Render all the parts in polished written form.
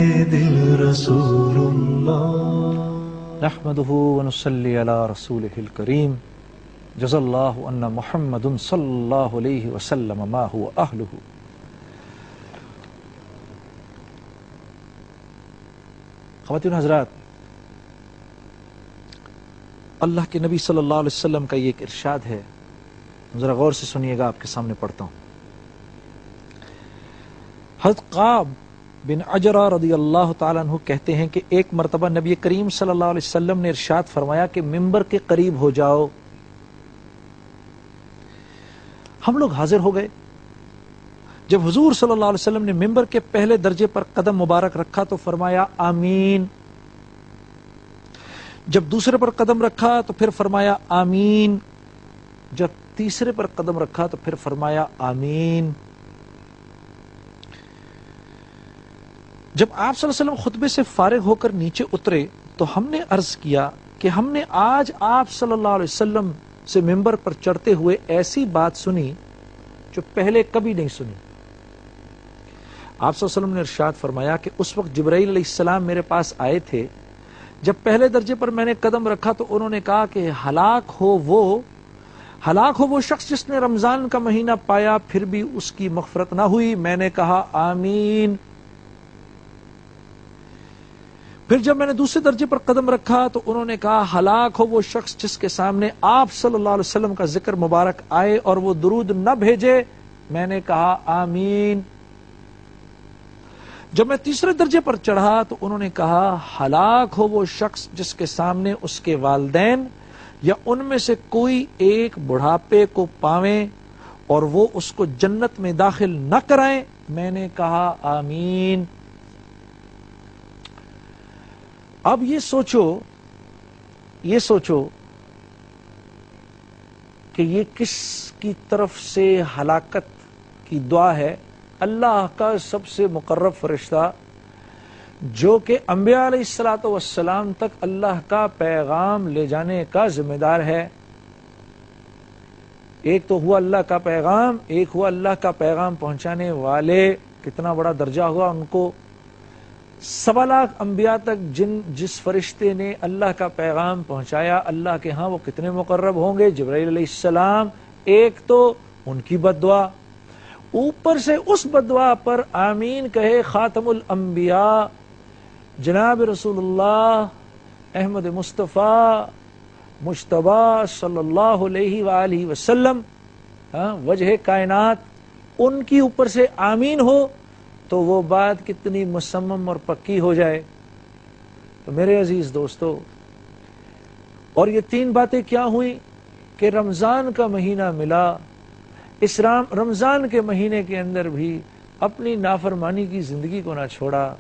دل رسول اللہ نحمده ونصلي على رسوله الكريم جزا الله أن محمد صلى الله عليه وسلم ما هو أهله. خواتین حضرات، اللہ کے نبی صلی اللہ علیہ وسلم کا یہ ایک ارشاد ہے، ذرا غور سے سنیے گا، آپ کے سامنے پڑھتا ہوں. حضرت قعب بن عجرہ رضی اللہ تعالیٰ عنہ کہتے ہیں کہ ایک مرتبہ نبی کریم صلی اللہ علیہ وسلم نے ارشاد فرمایا کہ ممبر کے قریب ہو جاؤ. ہم لوگ حاضر ہو گئے. جب حضور صلی اللہ علیہ وسلم نے ممبر کے پہلے درجے پر قدم مبارک رکھا تو فرمایا آمین. جب دوسرے پر قدم رکھا تو پھر فرمایا آمین. جب تیسرے پر قدم رکھا تو پھر فرمایا آمین. جب آپ صلی اللہ علیہ وسلم خطبے سے فارغ ہو کر نیچے اترے تو ہم نے عرض کیا کہ ہم نے آج آپ صلی اللہ علیہ وسلم سے ممبر پر چڑھتے ہوئے ایسی بات سنی جو پہلے کبھی نہیں سنی. آپ صلی اللہ علیہ وسلم نے ارشاد فرمایا کہ اس وقت جبرائیل علیہ السلام میرے پاس آئے تھے. جب پہلے درجے پر میں نے قدم رکھا تو انہوں نے کہا کہ ہلاک ہو وہ شخص جس نے رمضان کا مہینہ پایا پھر بھی اس کی مغفرت نہ ہوئی. میں نے کہا آمین. پھر جب میں نے دوسرے درجے پر قدم رکھا تو انہوں نے کہا ہلاک ہو وہ شخص جس کے سامنے آپ صلی اللہ علیہ وسلم کا ذکر مبارک آئے اور وہ درود نہ بھیجے. میں نے کہا آمین. جب میں تیسرے درجے پر چڑھا تو انہوں نے کہا ہلاک ہو وہ شخص جس کے سامنے اس کے والدین یا ان میں سے کوئی ایک بڑھاپے کو پاویں اور وہ اس کو جنت میں داخل نہ کرائیں. میں نے کہا آمین. اب یہ سوچو کہ یہ کس کی طرف سے ہلاکت کی دعا ہے. اللہ کا سب سے مقرب فرشتہ جو کہ انبیاء علیہ الصلوۃ والسلام تک اللہ کا پیغام لے جانے کا ذمہ دار ہے. ایک تو ہوا اللہ کا پیغام، ایک ہوا اللہ کا پیغام پہنچانے والے. کتنا بڑا درجہ ہوا ان کو. 1.25 لاکھ انبیاء تک جس فرشتے نے اللہ کا پیغام پہنچایا، اللہ کے ہاں وہ کتنے مقرب ہوں گے. جبرائیل علیہ السلام. ایک تو ان کی بد دعا، اوپر سے اس بد دعا پر آمین کہے خاتم الانبیاء جناب رسول اللہ احمد مصطفیٰ مجتبیٰ صلی اللہ علیہ وآلہ وسلم، وجہ کائنات، ان کی اوپر سے آمین ہو تو وہ بات کتنی مصمم اور پکی ہو جائے. تو میرے عزیز دوستو، اور یہ 3 باتیں کیا ہوئیں کہ رمضان کا مہینہ ملا. اس رمضان کے مہینے کے اندر بھی اپنی نافرمانی کی زندگی کو نہ چھوڑا.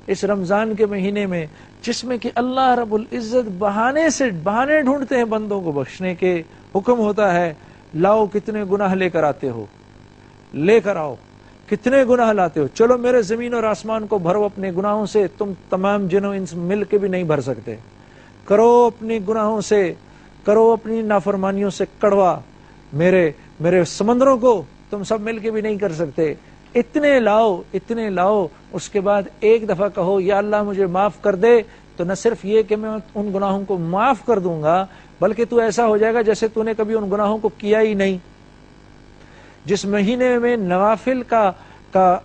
اس رمضان کے مہینے میں جس میں کہ اللہ رب العزت بہانے ڈھونڈتے ہیں بندوں کو بخشنے کے. حکم ہوتا ہے لاؤ کتنے گناہ لے کر آتے ہو، لے کر آؤ. کتنے گناہ لاتے ہو؟ چلو میرے زمین اور آسمان کو بھرو اپنے گناہوں سے. تم تمام جنوں انس مل کے بھی نہیں بھر سکتے. کرو اپنی گناہوں سے، کرو اپنی نافرمانیوں سے کڑوا. میرے سمندروں کو تم سب مل کے بھی نہیں کر سکتے. اتنے لاؤ. اس کے بعد ایک دفعہ کہو یا اللہ مجھے معاف کر دے. تو نہ صرف یہ کہ میں ان گناہوں کو معاف کر دوں گا، بلکہ تو ایسا ہو جائے گا جیسے تو نے کبھی ان گناہوں کو کیا ہی نہیں. جس مہینے میں نوافل کا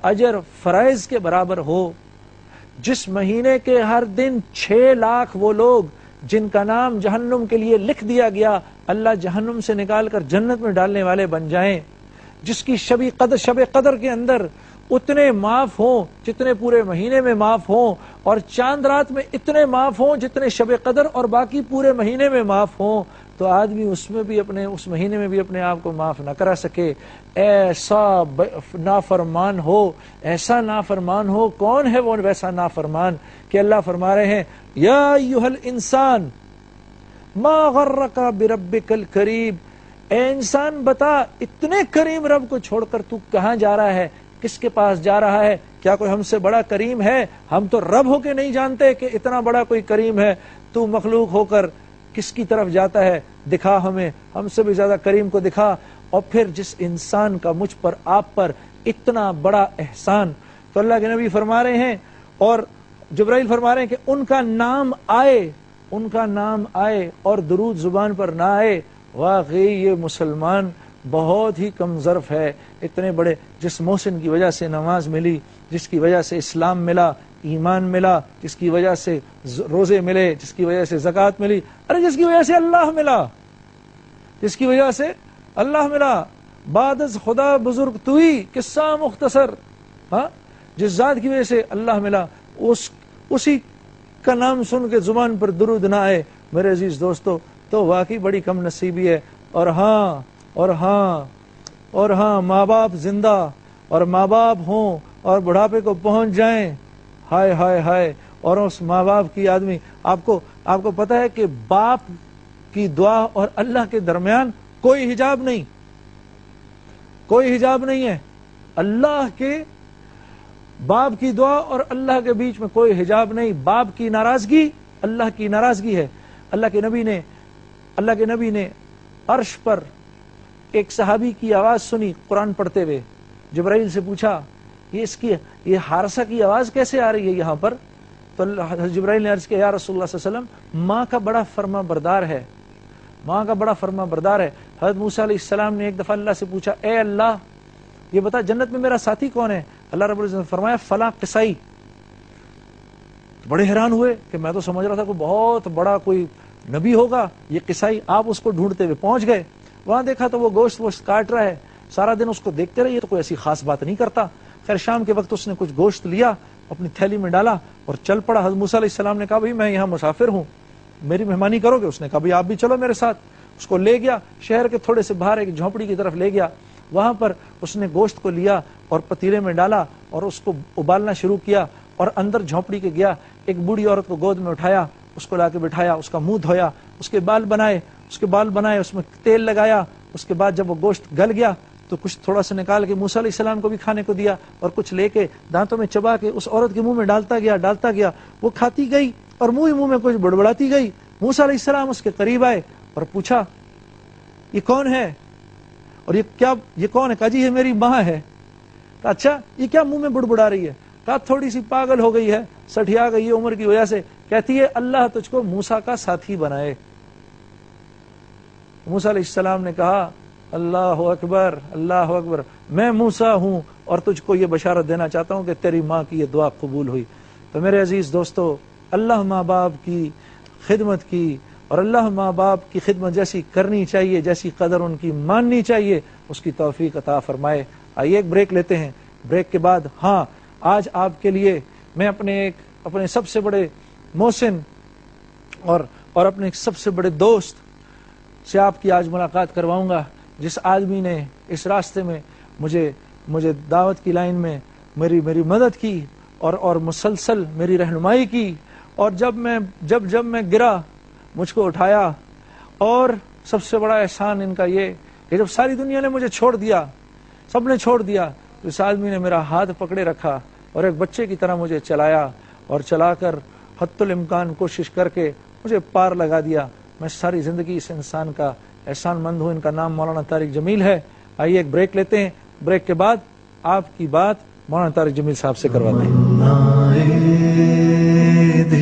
اجر فرائض کے برابر ہو، جس مہینے کے ہر دن 6 لاکھ وہ لوگ جن کا نام جہنم کے لیے لکھ دیا گیا اللہ جہنم سے نکال کر جنت میں ڈالنے والے بن جائیں، جس کی شب قدر کے اندر اتنے معاف ہوں جتنے پورے مہینے میں معاف ہوں، اور چاند رات میں اتنے معاف ہوں جتنے شب قدر اور باقی پورے مہینے میں معاف ہوں، تو آدمی اس مہینے میں بھی اپنے آپ کو معاف نہ کرا سکے. ایسا نافرمان ہو. کون ہے وہ ویسا نافرمان کہ اللہ فرما رہے ہیں یا ایھا الانسان ما غرک بربک الکریم. اے انسان بتا اتنے کریم رب کو چھوڑ کر تو کہاں جا رہا ہے، کس کے پاس جا رہا ہے؟ کیا کوئی ہم سے بڑا کریم ہے؟ ہم تو رب ہو کے نہیں جانتے کہ اتنا بڑا کوئی کریم ہے. تو مخلوق ہو کر کس کی طرف جاتا ہے؟ دکھا ہمیں، ہم سے بھی زیادہ کریم کو دکھا. اور پھر جس انسان کا مجھ پر آپ پر اتنا بڑا احسان، تو اللہ کے نبی فرما رہے ہیں جبرائیل فرما رہے ہیں کہ ان کا نام آئے اور درود زبان پر نہ آئے، واقعی یہ مسلمان بہت ہی کم ظرف ہے۔ اتنے بڑے جس محسن کی وجہ سے نماز ملی، جس کی وجہ سے اسلام ملا، ایمان ملا، جس کی وجہ سے روزے ملے، جس کی وجہ سے زکوٰۃ ملی، جس کی وجہ سے اللہ ملا، جس کی وجہ سے اللہ ملا، بعد از خدا بزرگ توئی قصہ مختصر، ہاں، جس ذات کی وجہ سے اللہ ملا، اسی کا نام سن کے زبان پر درود نہ آئے میرے عزیز دوستو، تو واقعی بڑی کم نصیبی ہے۔ اور ہاں ماں باپ زندہ اور ماں باپ ہوں اور بڑھاپے کو پہنچ جائیں، ہائے ہائے ہائے، اور اس ماں باپ کی آدمی، آپ کو پتہ ہے کہ باپ کی دعا اور اللہ کے درمیان کوئی حجاب نہیں، کوئی حجاب نہیں ہے۔ اللہ کے باپ کی دعا اور اللہ کے بیچ میں کوئی حجاب نہیں۔ باپ کی ناراضگی اللہ کی ناراضگی ہے۔ اللہ کے نبی نے عرش پر ایک صحابی کی آواز سنی قرآن پڑھتے ہوئے، جبرائیل سے پوچھا یہ حارثہ کی آواز کیسے آ رہی ہے یہاں پر؟ تو جبرائیل نے عرض کیا، یا رسول اللہ صلی اللہ علیہ وسلم، ماں کا بڑا فرما بردار ہے، ماں کا بڑا فرما بردار ہے۔ حضرت موسیٰ علیہ السلام نے ایک دفعہ اللہ سے پوچھا، اے اللہ یہ بتا جنت میں میرا ساتھی کون ہے؟ اللہ رب العزت نے فرمایا فلاں قصائی۔ بڑے حیران ہوئے کہ میں تو سمجھ رہا تھا کوئی بہت بڑا کوئی نبی ہوگا، یہ قصائی۔ آپ اس کو ڈھونڈتے ہوئے پہنچ گئے، وہاں دیکھا تو وہ گوشت کاٹ رہا ہے، سارا دن اس کو دیکھتے رہے، تو کوئی ایسی خاص بات نہیں کرتا۔ خیر شام کے وقت اس نے کچھ گوشت لیا، اپنی تھیلی میں ڈالا اور چل پڑا۔ حضرت موسیٰ علیہ السلام نے کہا بھائی میں یہاں مسافر ہوں، میری مہمانی کرو گے؟ اس نے کہا بھائی آپ بھی چلو میرے ساتھ۔ اس کو لے گیا شہر کے تھوڑے سے باہر ایک جھونپڑی کی طرف لے گیا، وہاں پر اس نے گوشت کو لیا اور پتیلے میں ڈالا اور اس کو ابالنا شروع کیا، اور اندر جھونپڑی کے گیا، ایک بوڑھی عورت کو گود میں اٹھایا، اس کو لا کے بٹھایا، اس کا منہ دھویا، اس کے بال بنائے، اس میں تیل لگایا۔ اس کے بعد جب وہ گوشت گل گیا تو کچھ تھوڑا سا نکال کے موسیٰ علیہ السلام کو بھی کھانے کو دیا، اور کچھ لے کے دانتوں میں چبا کے اس عورت کے منہ میں ڈالتا گیا۔ وہ کھاتی گئی اور منہ میں کچھ بڑبڑاتی گئی۔ موسیٰ علیہ السلام اس کے قریب آئے اور پوچھا یہ کون ہے اور یہ کون ہے؟ کہا جی یہ میری ماں ہے۔ کہا اچھا یہ کیا منہ میں بڑبڑا رہی ہے؟ کہا تھوڑی سی پاگل ہو گئی ہے، سٹھیا گئی ہے عمر کی وجہ سے، کہتی ہے اللہ تجھ کو موسیٰ کا ساتھی بنائے۔ موسیٰ علیہ السلام نے کہا اللہ اکبر اللہ اکبر، میں موسیٰ ہوں اور تجھ کو یہ بشارت دینا چاہتا ہوں کہ تیری ماں کی یہ دعا قبول ہوئی۔ تو میرے عزیز دوستو، اللہ ماں باپ کی خدمت کی، اور اللہ ماں باپ کی خدمت جیسی کرنی چاہیے، جیسی قدر ان کی ماننی چاہیے، اس کی توفیق عطا فرمائے۔ آئیے ایک بریک لیتے ہیں، بریک کے بعد آج آپ کے لیے میں اپنے سب سے بڑے محسن اور اپنے سب سے بڑے دوست سے آپ کی آج ملاقات کرواؤں گا، جس آدمی نے اس راستے میں مجھے دعوت کی لائن میں میری مدد کی اور مسلسل میری رہنمائی کی، اور جب میں گرا مجھ کو اٹھایا، اور سب سے بڑا احسان ان کا یہ کہ جب ساری دنیا نے مجھے چھوڑ دیا، سب نے چھوڑ دیا، تو اس آدمی نے میرا ہاتھ پکڑے رکھا اور ایک بچے کی طرح مجھے چلایا، اور چلا کر حتی الامکان کوشش کر کے مجھے پار لگا دیا۔ میں ساری زندگی اس انسان کا احسان مند ہوں۔ ان کا نام مولانا طارق جمیل ہے۔ آئیے ایک بریک لیتے ہیں، بریک کے بعد آپ کی بات مولانا طارق جمیل صاحب سے کرواتے ہیں۔